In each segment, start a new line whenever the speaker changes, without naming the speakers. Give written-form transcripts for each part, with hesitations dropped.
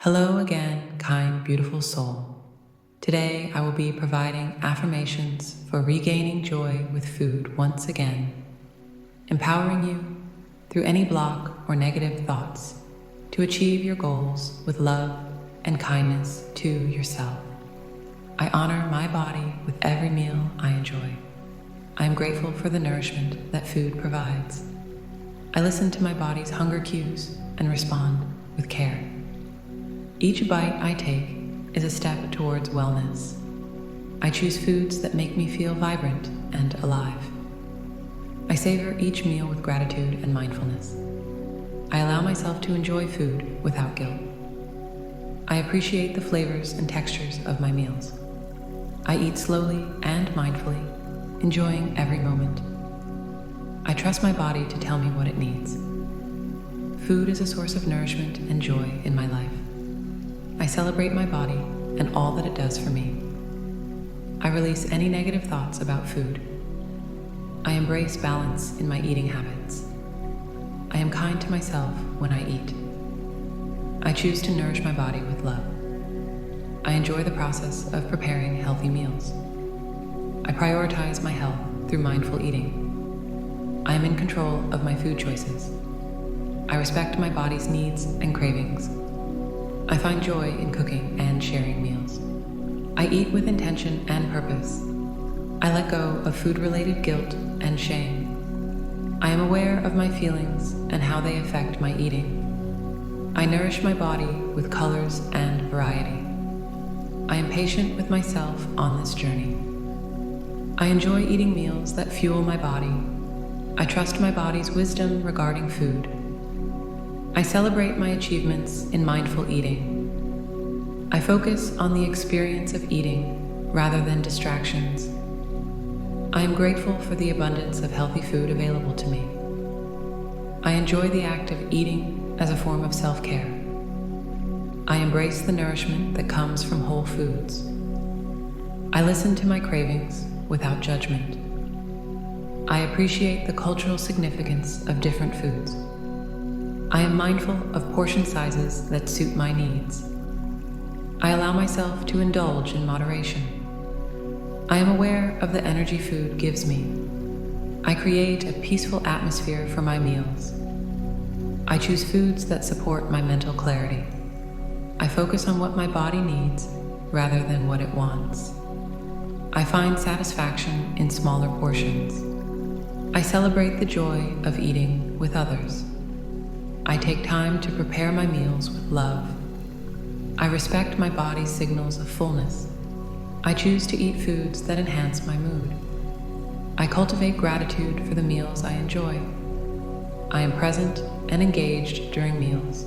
Hello again, kind, beautiful soul. Today I will be providing affirmations for regaining joy with food once again, empowering you through any block or negative thoughts to achieve your goals with love and kindness to yourself. I honor my body with every meal I enjoy. I am grateful for the nourishment that food provides. I listen to my body's hunger cues and respond with care. Each bite I take is a step towards wellness. I choose foods that make me feel vibrant and alive. I savor each meal with gratitude and mindfulness. I allow myself to enjoy food without guilt. I appreciate the flavors and textures of my meals. I eat slowly and mindfully, enjoying every moment. I trust my body to tell me what it needs. Food is a source of nourishment and joy in my life. I celebrate my body and all that it does for me. I release any negative thoughts about food. I embrace balance in my eating habits. I am kind to myself when I eat. I choose to nourish my body with love. I enjoy the process of preparing healthy meals. I prioritize my health through mindful eating. I am in control of my food choices. I respect my body's needs and cravings. I find joy in cooking and sharing meals. I eat with intention and purpose. I let go of food-related guilt and shame. I am aware of my feelings and how they affect my eating. I nourish my body with colors and variety. I am patient with myself on this journey. I enjoy eating meals that fuel my body. I trust my body's wisdom regarding food. I celebrate my achievements in mindful eating. I focus on the experience of eating rather than distractions. I am grateful for the abundance of healthy food available to me. I enjoy the act of eating as a form of self-care. I embrace the nourishment that comes from whole foods. I listen to my cravings without judgment. I appreciate the cultural significance of different foods. I am mindful of portion sizes that suit my needs. I allow myself to indulge in moderation. I am aware of the energy food gives me. I create a peaceful atmosphere for my meals. I choose foods that support my mental clarity. I focus on what my body needs rather than what it wants. I find satisfaction in smaller portions. I celebrate the joy of eating with others. I take time to prepare my meals with love. I respect my body's signals of fullness. I choose to eat foods that enhance my mood. I cultivate gratitude for the meals I enjoy. I am present and engaged during meals.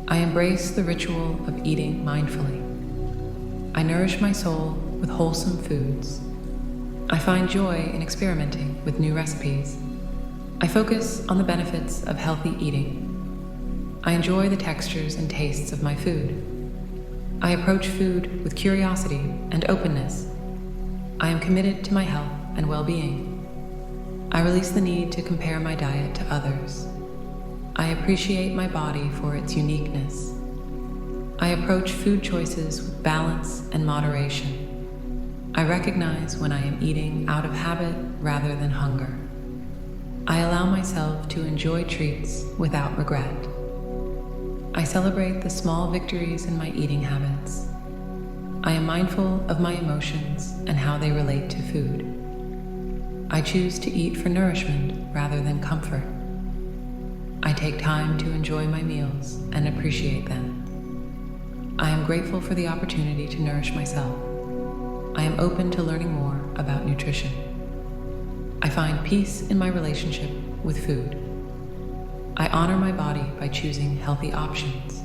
I embrace the ritual of eating mindfully. I nourish my soul with wholesome foods. I find joy in experimenting with new recipes. I focus on the benefits of healthy eating. I enjoy the textures and tastes of my food. I approach food with curiosity and openness. I am committed to my health and well-being. I release the need to compare my diet to others. I appreciate my body for its uniqueness. I approach food choices with balance and moderation. I recognize when I am eating out of habit rather than hunger. I allow myself to enjoy treats without regret. I celebrate the small victories in my eating habits. I am mindful of my emotions and how they relate to food. I choose to eat for nourishment rather than comfort. I take time to enjoy my meals and appreciate them. I am grateful for the opportunity to nourish myself. I am open to learning more about nutrition. I find peace in my relationship with food. I honor my body by choosing healthy options.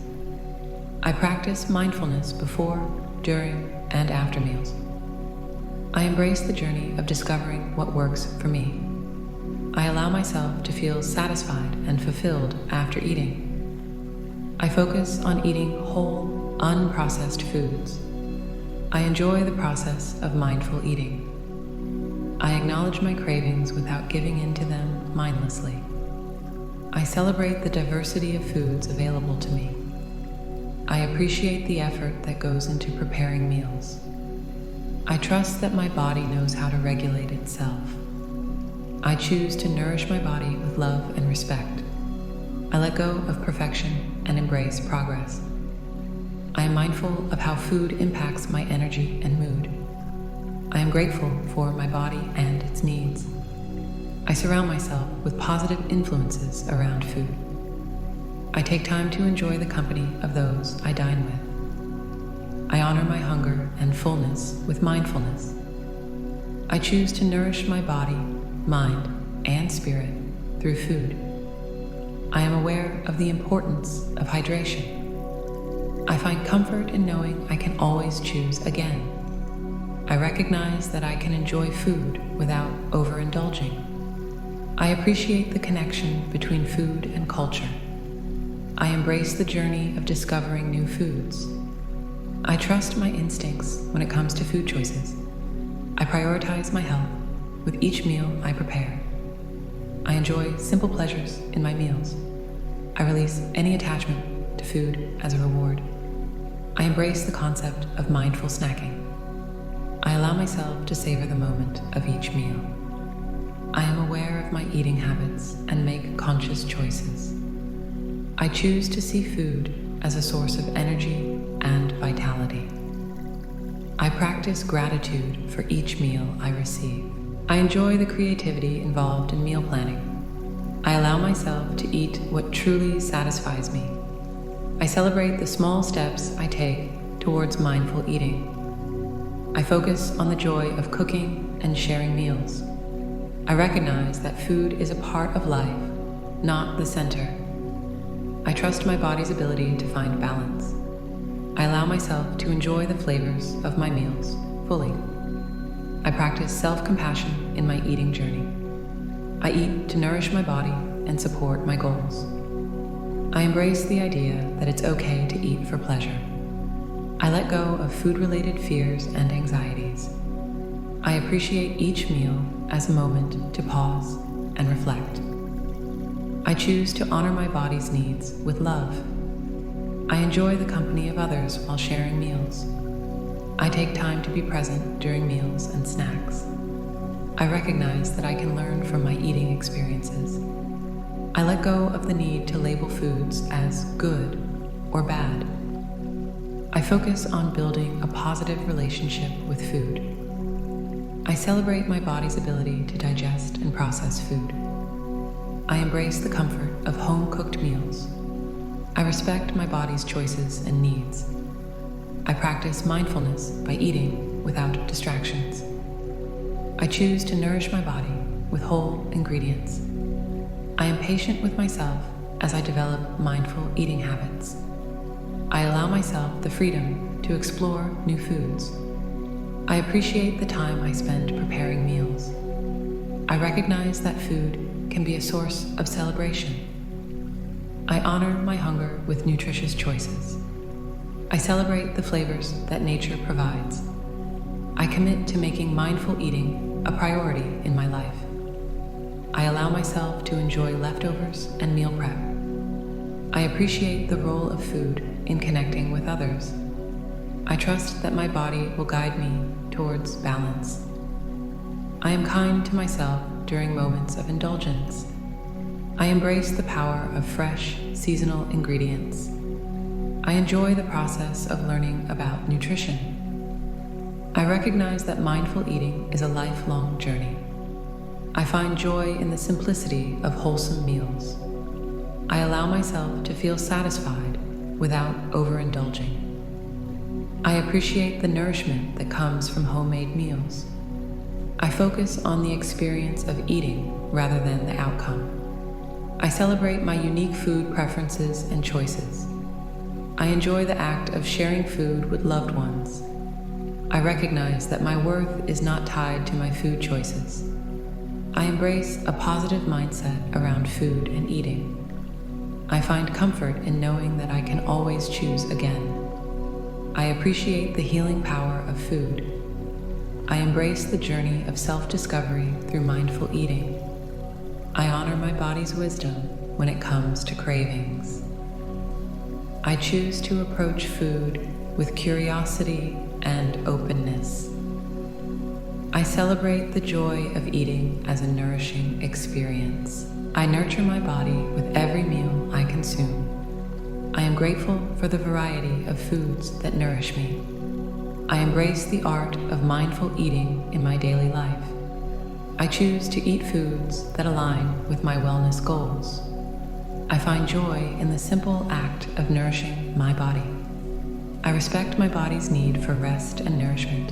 I practice mindfulness before, during, and after meals. I embrace the journey of discovering what works for me. I allow myself to feel satisfied and fulfilled after eating. I focus on eating whole, unprocessed foods. I enjoy the process of mindful eating. I acknowledge my cravings without giving in to them mindlessly. I celebrate the diversity of foods available to me. I appreciate the effort that goes into preparing meals. I trust that my body knows how to regulate itself. I choose to nourish my body with love and respect. I let go of perfection and embrace progress. I am mindful of how food impacts my energy and mood. I am grateful for my body and its needs. I surround myself with positive influences around food. I take time to enjoy the company of those I dine with. I honor my hunger and fullness with mindfulness. I choose to nourish my body, mind, and spirit through food. I am aware of the importance of hydration. I find comfort in knowing I can always choose again. I recognize that I can enjoy food without overindulging. I appreciate the connection between food and culture. I embrace the journey of discovering new foods. I trust my instincts when it comes to food choices. I prioritize my health with each meal I prepare. I enjoy simple pleasures in my meals. I release any attachment to food as a reward. I embrace the concept of mindful snacking. I allow myself to savor the moment of each meal. I am aware of my eating habits and make conscious choices. I choose to see food as a source of energy and vitality. I practice gratitude for each meal I receive. I enjoy the creativity involved in meal planning. I allow myself to eat what truly satisfies me. I celebrate the small steps I take towards mindful eating. I focus on the joy of cooking and sharing meals. I recognize that food is a part of life, not the center. I trust my body's ability to find balance. I allow myself to enjoy the flavors of my meals fully. I practice self-compassion in my eating journey. I eat to nourish my body and support my goals. I embrace the idea that it's okay to eat for pleasure. I let go of food-related fears and anxieties. I appreciate each meal as a moment to pause and reflect. I choose to honor my body's needs with love. I enjoy the company of others while sharing meals. I take time to be present during meals and snacks. I recognize that I can learn from my eating experiences. I let go of the need to label foods as good or bad. I focus on building a positive relationship with food. I celebrate my body's ability to digest and process food. I embrace the comfort of home-cooked meals. I respect my body's choices and needs. I practice mindfulness by eating without distractions. I choose to nourish my body with whole ingredients. I am patient with myself as I develop mindful eating habits. I allow myself the freedom to explore new foods. I appreciate the time I spend preparing meals. I recognize that food can be a source of celebration. I honor my hunger with nutritious choices. I celebrate the flavors that nature provides. I commit to making mindful eating a priority in my life. I allow myself to enjoy leftovers and meal prep. I appreciate the role of food in connecting with others. I trust that my body will guide me towards balance. I am kind to myself during moments of indulgence. I embrace the power of fresh, seasonal ingredients. I enjoy the process of learning about nutrition. I recognize that mindful eating is a lifelong journey. I find joy in the simplicity of wholesome meals. I allow myself to feel satisfied without overindulging. I appreciate the nourishment that comes from homemade meals. I focus on the experience of eating rather than the outcome. I celebrate my unique food preferences and choices. I enjoy the act of sharing food with loved ones. I recognize that my worth is not tied to my food choices. I embrace a positive mindset around food and eating. I find comfort in knowing that I can always choose again. I appreciate the healing power of food. I embrace the journey of self-discovery through mindful eating. I honor my body's wisdom when it comes to cravings. I choose to approach food with curiosity and openness. I celebrate the joy of eating as a nourishing experience. I nurture my body with every meal I consume. I am grateful for the variety of foods that nourish me. I embrace the art of mindful eating in my daily life. I choose to eat foods that align with my wellness goals. I find joy in the simple act of nourishing my body. I respect my body's need for rest and nourishment.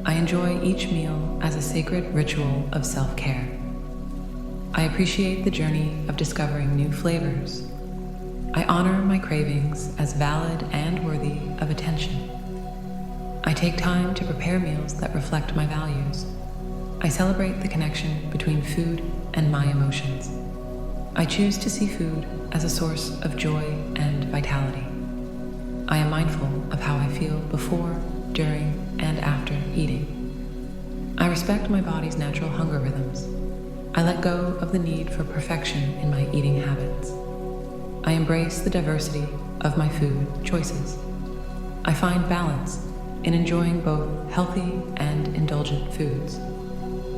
I enjoy each meal as a sacred ritual of self-care. I appreciate the journey of discovering new flavors. I honor my cravings as valid and worthy of attention. I take time to prepare meals that reflect my values. I celebrate the connection between food and my emotions. I choose to see food as a source of joy and vitality. I am mindful of how I feel before, during, and after eating. I respect my body's natural hunger rhythms. I let go of the need for perfection in my eating habits. I embrace the diversity of my food choices. I find balance in enjoying both healthy and indulgent foods.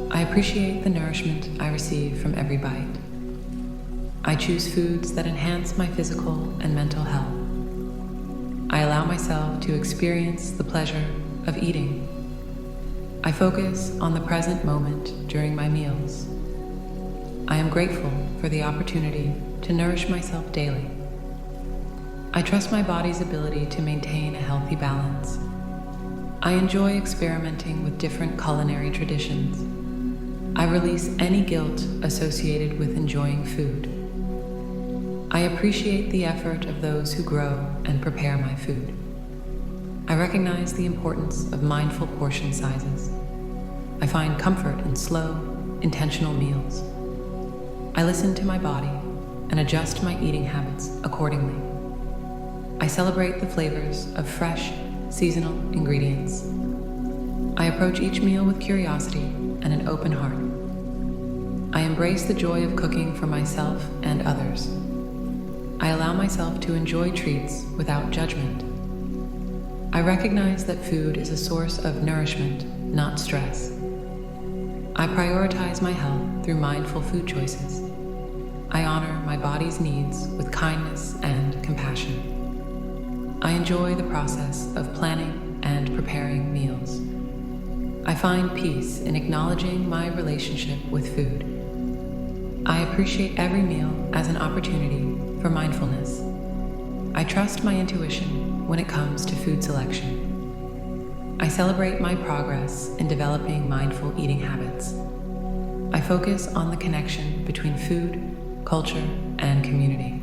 I appreciate the nourishment I receive from every bite. I choose foods that enhance my physical and mental health. I allow myself to experience the pleasure of eating. I focus on the present moment during my meals. I am grateful for the opportunity to nourish myself daily. I trust my body's ability to maintain a healthy balance. I enjoy experimenting with different culinary traditions. I release any guilt associated with enjoying food. I appreciate the effort of those who grow and prepare my food. I recognize the importance of mindful portion sizes. I find comfort in slow, intentional meals. I listen to my body and adjust my eating habits accordingly. I celebrate the flavors of fresh, seasonal ingredients. I approach each meal with curiosity and an open heart. I embrace the joy of cooking for myself and others. I allow myself to enjoy treats without judgment. I recognize that food is a source of nourishment, not stress. I prioritize my health through mindful food choices. I honor my body's needs with kindness and compassion. I enjoy the process of planning and preparing meals. I find peace in acknowledging my relationship with food. I appreciate every meal as an opportunity for mindfulness. I trust my intuition when it comes to food selection. I celebrate my progress in developing mindful eating habits. I focus on the connection between food, culture, and community.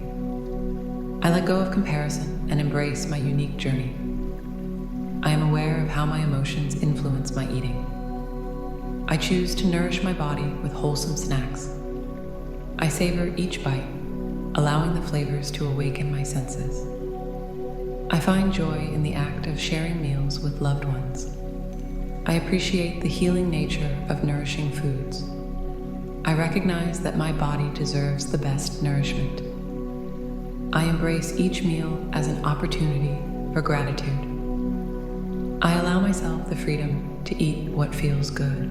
I let go of comparison and embrace my unique journey. I am aware of how my emotions influence my eating. I choose to nourish my body with wholesome snacks. I savor each bite, allowing the flavors to awaken my senses. I find joy in the act of sharing meals with loved ones. I appreciate the healing nature of nourishing foods. I recognize that my body deserves the best nourishment. I embrace each meal as an opportunity for gratitude. I allow myself the freedom to eat what feels good.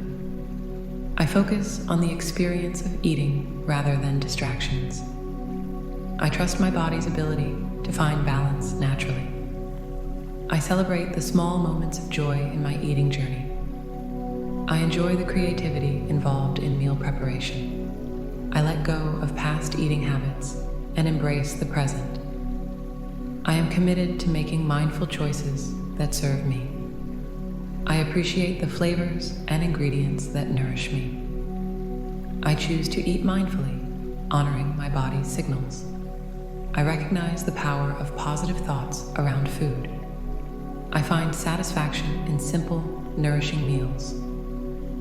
I focus on the experience of eating rather than distractions. I trust my body's ability to find balance naturally. I celebrate the small moments of joy in my eating journey. I enjoy the creativity involved in meal preparation. I let go of past eating habits and embrace the present. I am committed to making mindful choices that serve me. I appreciate the flavors and ingredients that nourish me. I choose to eat mindfully, honoring my body's signals. I recognize the power of positive thoughts around food. I find satisfaction in simple, nourishing meals.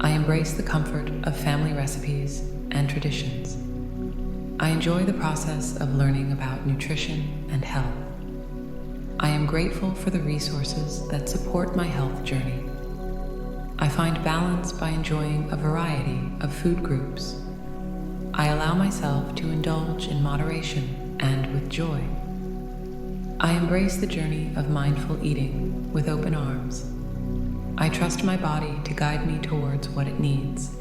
I embrace the comfort of family recipes and traditions. I enjoy the process of learning about nutrition and health. I am grateful for the resources that support my health journey. I find balance by enjoying a variety of food groups. I allow myself to indulge in moderation and with joy. I embrace the journey of mindful eating with open arms. I trust my body to guide me towards what it needs.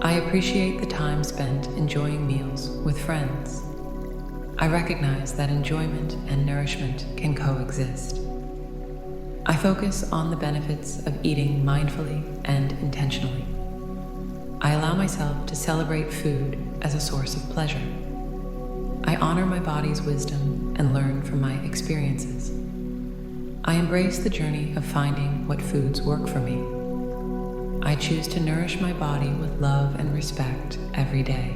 I appreciate the time spent enjoying meals with friends. I recognize that enjoyment and nourishment can coexist. I focus on the benefits of eating mindfully and intentionally. I allow myself to celebrate food as a source of pleasure. I honor my body's wisdom and learn from my experiences. I embrace the journey of finding what foods work for me. I choose to nourish my body with love and respect every day.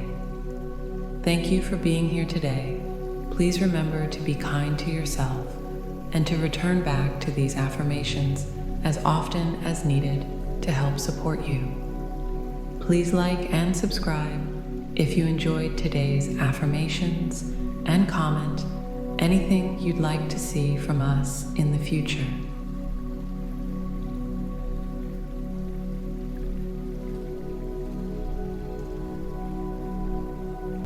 Thank you for being here today. Please remember to be kind to yourself and to return back to these affirmations as often as needed to help support you. Please like and subscribe if you enjoyed today's affirmations, and comment anything you'd like to see from us in the future.